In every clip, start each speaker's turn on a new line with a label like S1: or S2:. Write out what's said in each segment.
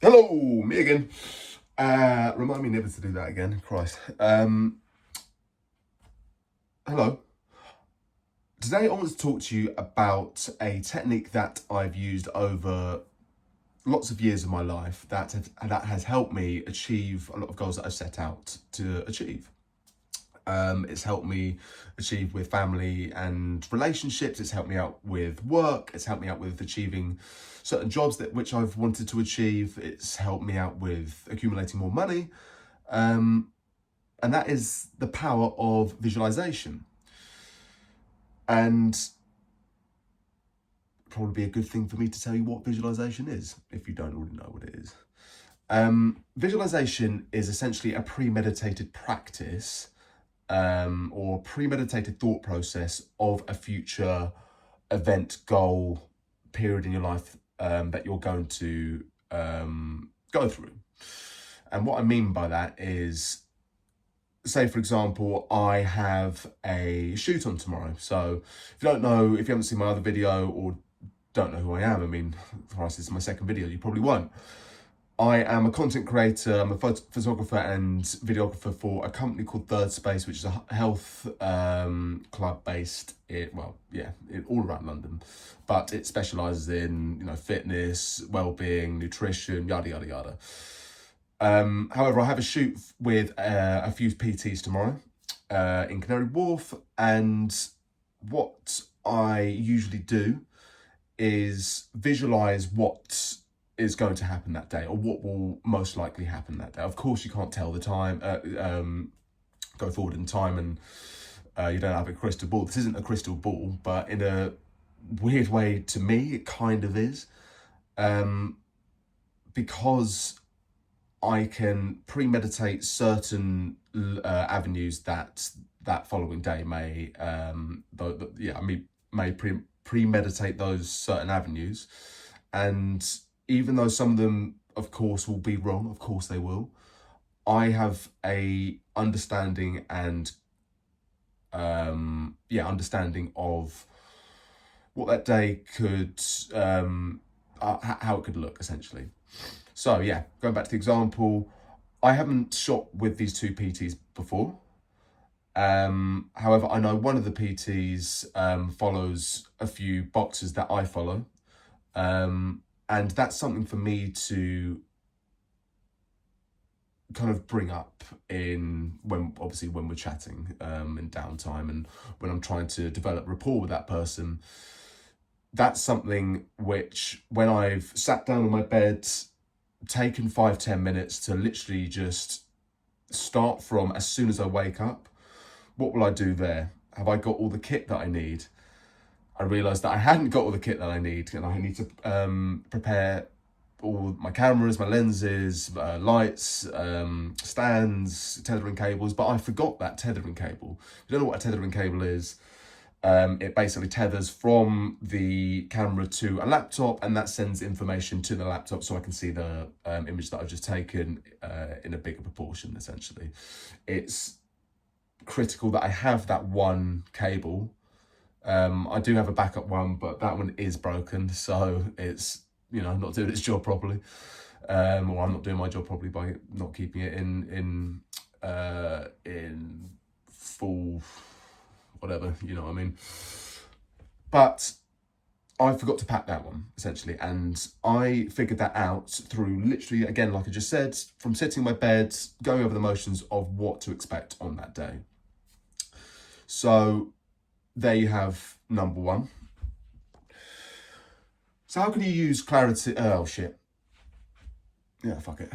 S1: Hello, me again. Remind me never to do that again. Christ. Hello. Today I want to talk to you about a technique that I've used over lots of years of my life that has helped me achieve a lot of goals that I've set out to achieve. It's helped me achieve with family and relationships. It's helped me out with work. It's helped me out with achieving certain jobs which I've wanted to achieve. It's helped me out with accumulating more money. And that is the power of visualization. And probably be a good thing for me to tell you what visualization is, if you don't already know what it is. Visualization is essentially a premeditated practice or premeditated thought process of a future event, goal, period in your life that you're going to go through. And what I mean by that is, say for example, I have a shoot on tomorrow. So if you haven't seen my other video or don't know who I am, I mean, Christ, this is my second video, you probably won't. I am a content creator, I'm a photographer and videographer for a company called Third Space, which is a health club based all around London, but it specialises in fitness, well-being, nutrition, yada yada yada. However, I have a shoot with a few PTs tomorrow in Canary Wharf, and what I usually do is visualise what is going to happen that day, or what will most likely happen that day. Of course, you can't tell the time, go forward in time, and you don't have a crystal ball. This isn't a crystal ball, but in a weird way, to me, it kind of is, because I can premeditate certain avenues that following day may premeditate those certain avenues, and even though some of them, of course, will be wrong, of course they will, I have a understanding and understanding of what that day could, how it could look, essentially. So yeah, going back to the example, I haven't shot with these two PTs before. However, I know one of the PTs follows a few boxes that I follow. And that's something for me to kind of bring up when we're chatting in downtime, and when I'm trying to develop rapport with that person. That's something which, when I've sat down on my bed, taken 5-10 minutes to literally just start from as soon as I wake up, what will I do there? Have I got all the kit that I need? I realised that I hadn't got all the kit that I need, and I need to prepare all my cameras, my lenses, lights, stands, tethering cables, but I forgot that tethering cable. If you don't know what a tethering cable is, it basically tethers from the camera to a laptop, and that sends information to the laptop so I can see the image that I've just taken in a bigger proportion, essentially. It's critical that I have that one cable. I do have a backup one, but that one is broken, so it's not doing its job properly, or I'm not doing my job properly by not keeping it in full whatever, you know what I mean. But I forgot to pack that one, essentially, and I figured that out through literally, again, like I just said, from sitting in my bed, going over the motions of what to expect on that day. So there you have number one. So how can you use clarity? Oh shit. Yeah, fuck it.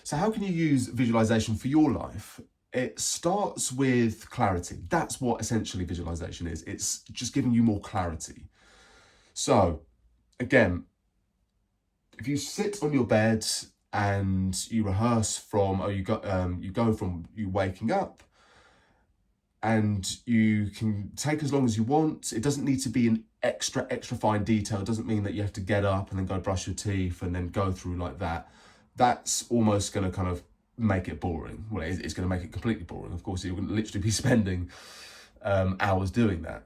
S1: So how can you use visualization for your life? It starts with clarity. That's what essentially visualization is. It's just giving you more clarity. So again, if you sit on your bed and you rehearse you go from you waking up, and you can take as long as you want. It doesn't need to be an extra fine detail. It doesn't mean that you have to get up and then go brush your teeth and then go through like that. That's almost going to kind of make it boring. Well, it's going to make it completely boring. Of course, you're going to literally be spending hours doing that.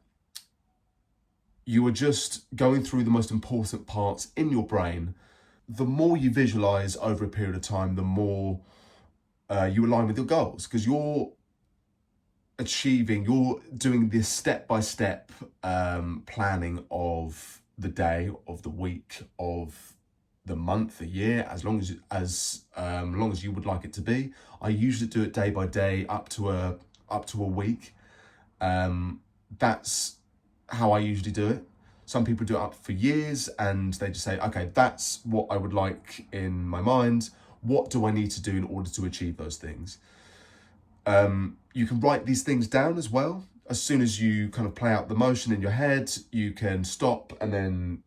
S1: You are just going through the most important parts in your brain the more you visualize over a period of time, the more you align with your goals, because you're doing this step-by-step planning of the day, of the week, of the month, the year, as long as you would like it to be. I usually do it day by day, up to a week. That's how I usually do it. Some people do it up for years, and they just say, okay, that's what I would like in my mind. What do I need to do in order to achieve those things? You can write these things down as well. As soon as you kind of play out the motion in your head, you can stop and then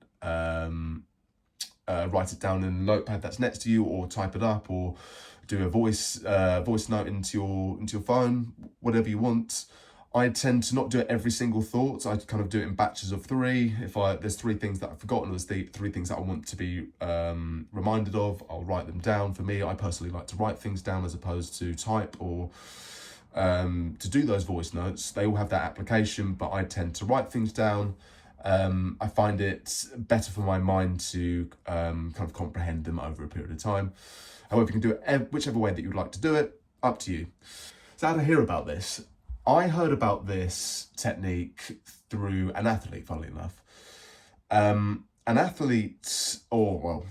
S1: write it down in a notepad that's next to you, or type it up, or do a voice note into your phone, whatever you want. I tend to not do it every single thought. I kind of do it in batches of 3. If there's 3 things that I've forgotten, or there's 3 things that I want to be reminded of, I'll write them down. For me, I personally like to write things down as opposed to type or to do those voice notes. They all have that application, but I tend to write things down. I find it better for my mind to kind of comprehend them over a period of time. However, you can do it whichever way that you'd like to do it, up to you. So how did I hear about this? I heard about this technique through an athlete, funnily enough.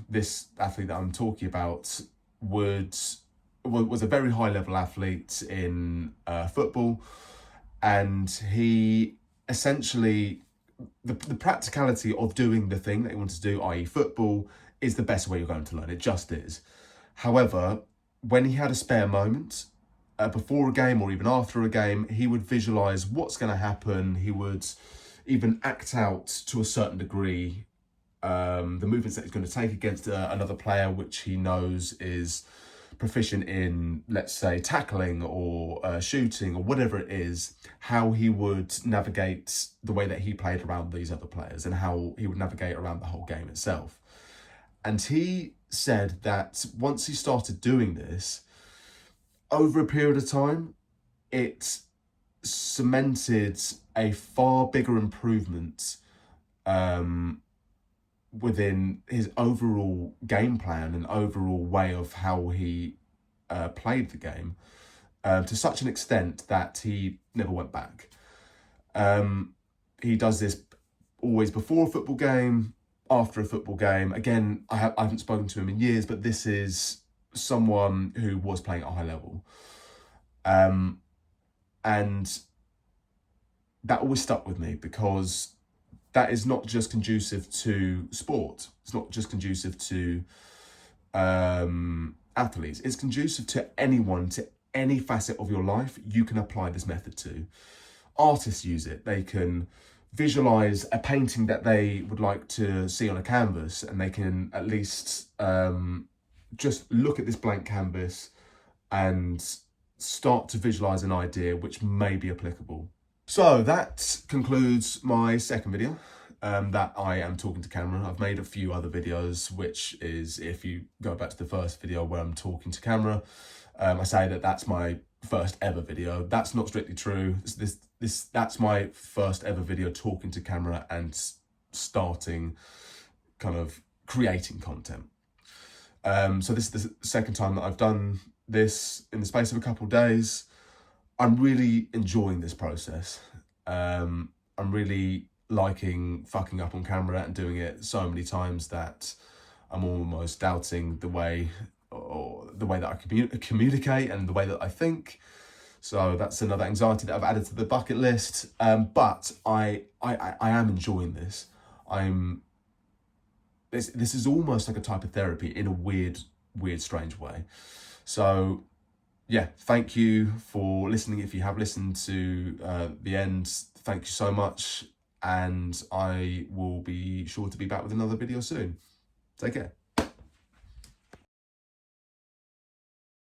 S1: This athlete that I'm talking about was a very high level athlete in football, and he essentially, the practicality of doing the thing that he wanted to do, i.e. football, is the best way you're going to learn. It just is. However, when he had a spare moment, before a game or even after a game, he would visualize what's going to happen. He would even act out to a certain degree the movements that he's going to take against another player, which he knows is proficient in, let's say, tackling or shooting or whatever it is, how he would navigate the way that he played around these other players and how he would navigate around the whole game itself. And he said that once he started doing this, over a period of time, it cemented a far bigger improvement within his overall game plan and overall way of how he played the game, to such an extent that he never went back. He does this always before a football game, after a football game. Again, I haven't spoken to him in years, but this is someone who was playing at a high level. And that always stuck with me, because that is not just conducive to sport. It's not just conducive to athletes. It's conducive to anyone, to any facet of your life. You can apply this method to. Artists use it. They can visualize a painting that they would like to see on a canvas, and they can at least just look at this blank canvas and start to visualize an idea which may be applicable. So that concludes my second video that I am talking to camera. I've made a few other videos, which is, if you go back to the first video where I'm talking to camera, I say that that's my first ever video. That's not strictly true. That's my first ever video talking to camera and starting kind of creating content. So this is the second time that I've done this in the space of a couple of days. I'm really enjoying this process. I'm really liking fucking up on camera and doing it so many times that I'm almost doubting the way that I communicate and the way that I think. So that's another anxiety that I've added to the bucket list. But I am enjoying this. This is almost like a type of therapy in a weird, strange way. So yeah, thank you for listening. If you have listened to the end, thank you so much. And I will be sure to be back with another video soon. Take care.